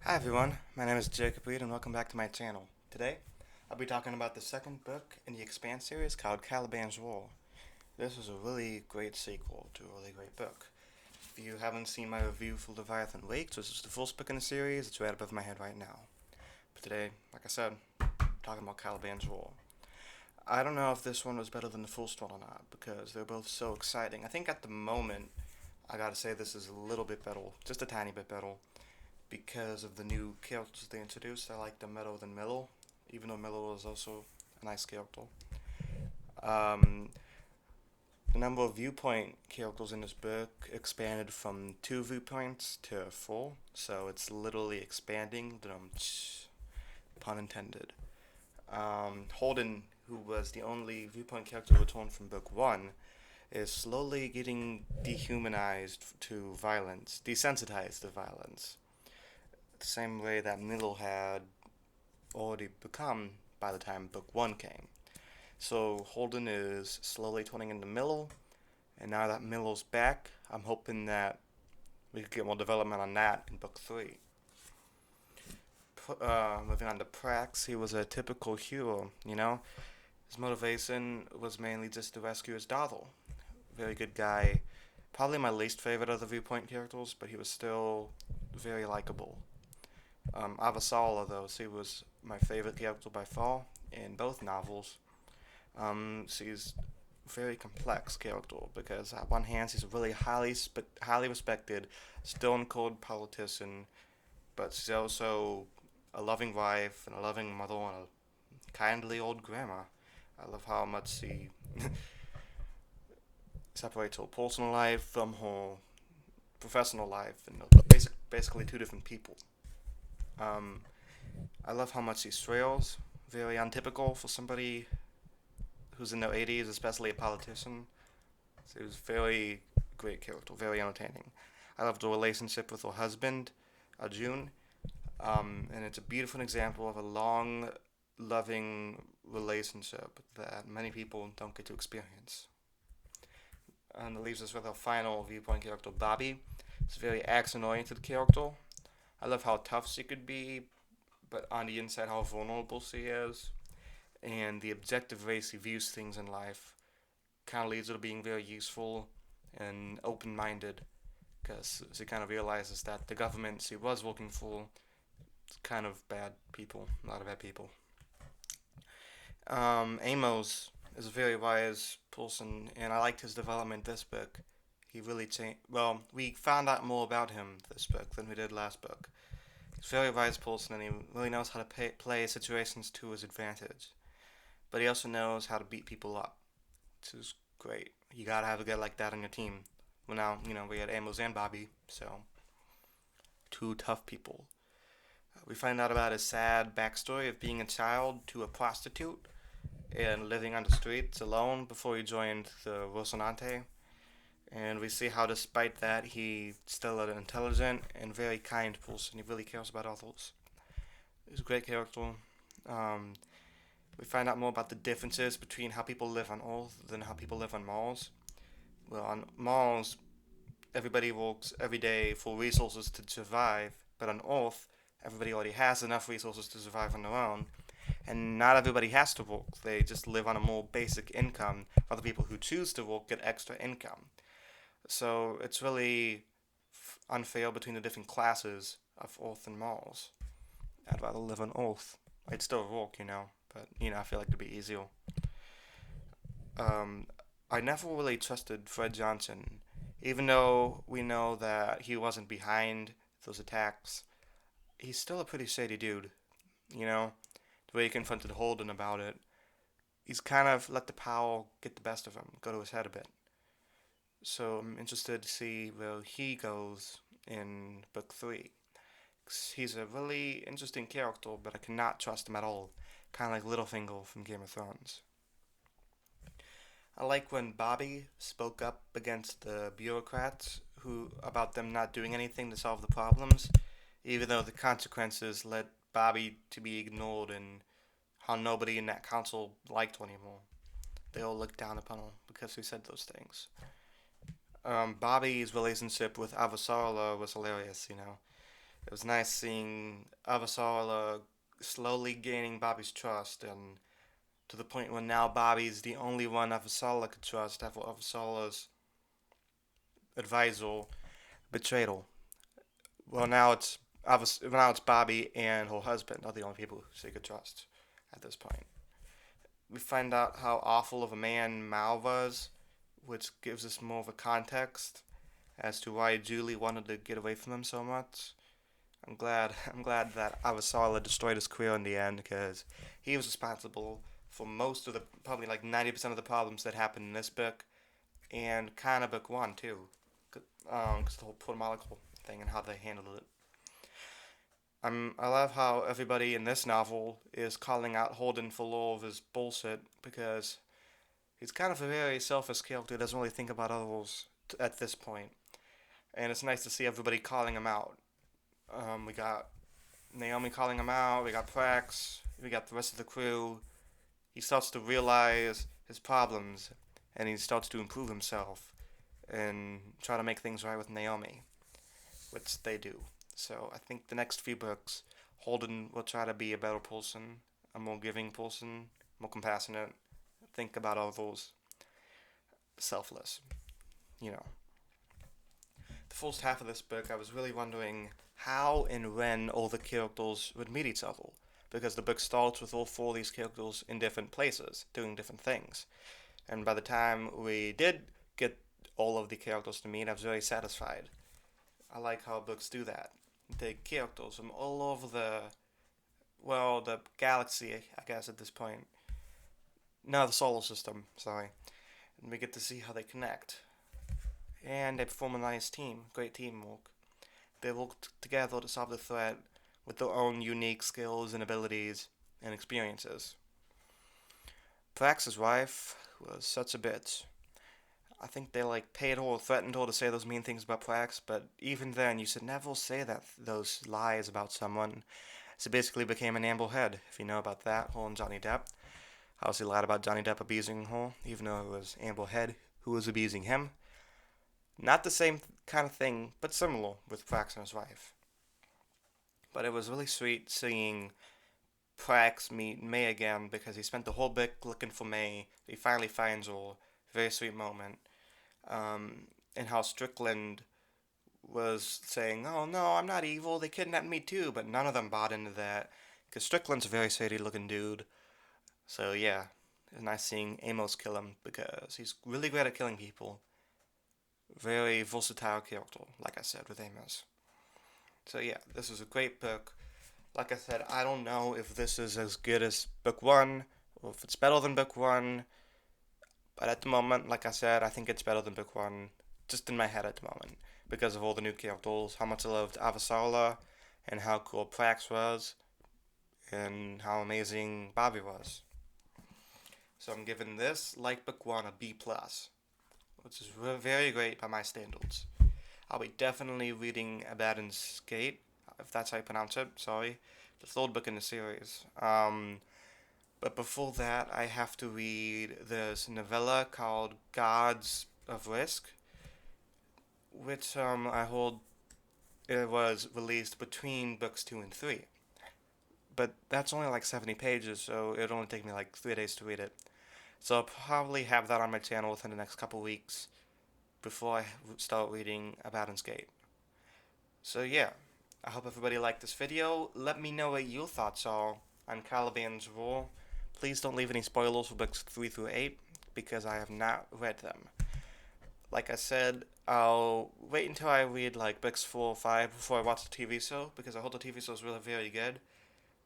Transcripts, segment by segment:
Hi everyone, my name is Jacob Reed and welcome back to my channel. Today, I'll be talking about the second book in the Expanse series called Caliban's War. This is a really great sequel to a really great book. If you haven't seen my review for Leviathan Wakes, which is the first book in the series, it's right above my head right now. But today, like I said, I'm talking about Caliban's War. I don't know if this one was better than the first one or not, because they're both so exciting. I think at the moment, I gotta say this is a little bit better, just a tiny bit better because of the new characters they introduced. I like them better than Middle, even though Middle is also a nice character. Um, the number of viewpoint characters in this book expanded from 2 viewpoints to 4, so it's literally expanding. Pun intended. Holden, who was the only viewpoint character returned from book 1, is slowly getting dehumanized to violence, desensitized to violence, the same way that Middle had already become by the time book 1 came. So Holden is slowly turning into Middle, and now that Middle's back, I'm hoping that we could get more development on that in book 3. Moving on to Prax, he was a typical hero, you know? His motivation was mainly just to rescue his daughter. Very good guy. Probably my least favorite of the viewpoint characters, but he was still very likable. Avasarala, though, she was my favorite character by far in both novels. She's a very complex character because, on one hand, she's a really highly respected, stone cold politician, but she's also a loving wife and a loving mother and a kindly old grandma. I love how much she separates her personal life from her professional life, and basically two different people. Um, I love how much she swears, very untypical for somebody who's in their 80s, especially a politician. So it was very great character, very entertaining. I love the relationship with her husband, Arjun, and it's a beautiful example of a long, loving relationship that many people don't get to experience. And it leaves us with our final viewpoint character, Bobby. It's a very action-oriented character. I love how tough she could be, but on the inside, how vulnerable she is, and the objective way she views things in life kind of leads her to being very useful and open-minded, because she kind of realizes that the government she was working for is kind of bad people, a lot of bad people. Amos is a very wise person, and I liked his development this book. He really changed. Well, we found out more about him this book than we did last book. He's a very wise person, and he really knows how to play situations to his advantage. But he also knows how to beat people up, which is great. You gotta have a guy like that on your team. Well, now, we had Amos and Bobby, so two tough people. We find out about his sad backstory of being a child to a prostitute and living on the streets alone before he joined the Rocinante. And we see how, despite that, he's still an intelligent and very kind person. He really cares about others. He's a great character. Um, we find out more about the differences between how people live on Earth than how people live on Mars. Well, on Mars, everybody works every day for resources to survive, but on Earth, everybody already has enough resources to survive on their own, and not everybody has to work. They just live on a more basic income, while the people who choose to work get extra income. So it's really unfair between the different classes of Earth and Mars. I'd rather live on Earth. I'd still work, but I feel like it'd be easier. Um, I never really trusted Fred Johnson, even though we know that he wasn't behind those attacks. He's still a pretty shady dude, you know. The way he confronted Holden about it, he's kind of let the power get the best of him, go to his head a bit. So I'm interested to see where he goes in book 3. He's a really interesting character, but I cannot trust him at all. Kind of like Littlefinger from Game of Thrones. I like when Bobby spoke up against the bureaucrats who about them not doing anything to solve the problems, even though the consequences led Bobby to be ignored and how nobody in that council liked her anymore. They all looked down upon her because he said those things. Bobby's relationship with Avasarala was hilarious. It was nice seeing Avasarala slowly gaining Bobby's trust, and to the point where now Bobby's the only one Avasarala could trust after Avasarala's advisor betrayal. Well, now it's Bobby and her husband are the only people she could trust at this point. We find out how awful of a man Mal was, which gives us more of a context as to why Julie wanted to get away from him so much. I'm glad that Avasarala destroyed his career in the end because he was responsible for most of the probably like 90% of the problems that happened in this book and kind of book one too, because the whole poor molecule thing and how they handled it. I love how everybody in this novel is calling out Holden for all of his bullshit because he's kind of a very selfish character who doesn't really think about others at this point. And it's nice to see everybody calling him out. We got Naomi calling him out, we got Prax, we got the rest of the crew. He starts to realize his problems and he starts to improve himself and try to make things right with Naomi, which they do. So I think the next few books, Holden will try to be a better person, a more giving person, more compassionate, think about others, selfless. You know, the first half of this book, I was really wondering how and when all the characters would meet each other, because the book starts with all four of these characters in different places, doing different things. And by the time we did get all of the characters to meet, I was very satisfied. I like how books do that. They characters from all over the galaxy, I guess, at this point. No, the solar system, sorry. And we get to see how they connect. And they perform a nice team, great teamwork. They work together to solve the threat with their own unique skills and abilities and experiences. Prax's wife was such a bitch. I think they like paid her or threatened her to say those mean things about Prax, but even then, you should never say those lies about someone. So basically became an Amber Heard, if you know about that, her and Johnny Depp. I also lied about Johnny Depp abusing her, even though it was Amber Heard who was abusing him. Not the same kind of thing, but similar with Prax and his wife. But it was really sweet seeing Prax meet May again because he spent the whole book looking for May. He finally finds her. Very sweet moment. And how Strickland was saying, "Oh no, I'm not evil. They kidnapped me too," but none of them bought into that because Strickland's a very shady looking dude. So yeah, it's nice seeing Amos kill him because he's really great at killing people. Very versatile character, like I said with Amos. So yeah, this is a great book. Like I said, I don't know if this is as good as book one or if it's better than book one. But at the moment, like I said, I think it's better than book one, just in my head at the moment, because of all the new characters, how much I loved Avasarala, and how cool Prax was, and how amazing Bobby was. So I'm giving this, like book one, a B plus, which is very great by my standards. I'll be definitely reading Abaddon's Gate, if that's how you pronounce it. Sorry, the third book in the series. But before that, I have to read this novella called Gods of Risk, which I hold it was released between books 2 and 3. But that's only like 70 pages, so it'll only take me like 3 days to read it. So I'll probably have that on my channel within the next couple weeks before I start reading Abaddon's Gate. So yeah, I hope everybody liked this video. Let me know what your thoughts are on Caliban's rule. Please don't leave any spoilers for books 3 through 8 because I have not read them. Like I said, I'll wait until I read like books 4 or 5 before I watch the TV show because I heard the TV show is really very good.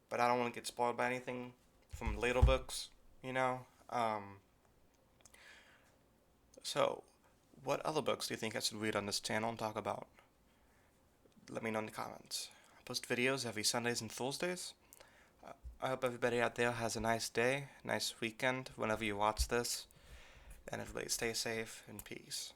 But I don't want to get spoiled by anything from later books, you know? So, what other books do you think I should read on this channel and talk about? Let me know in the comments. I post videos every Sundays and Thursdays. I hope everybody out there has a nice day, nice weekend whenever you watch this, and everybody stay safe and peace.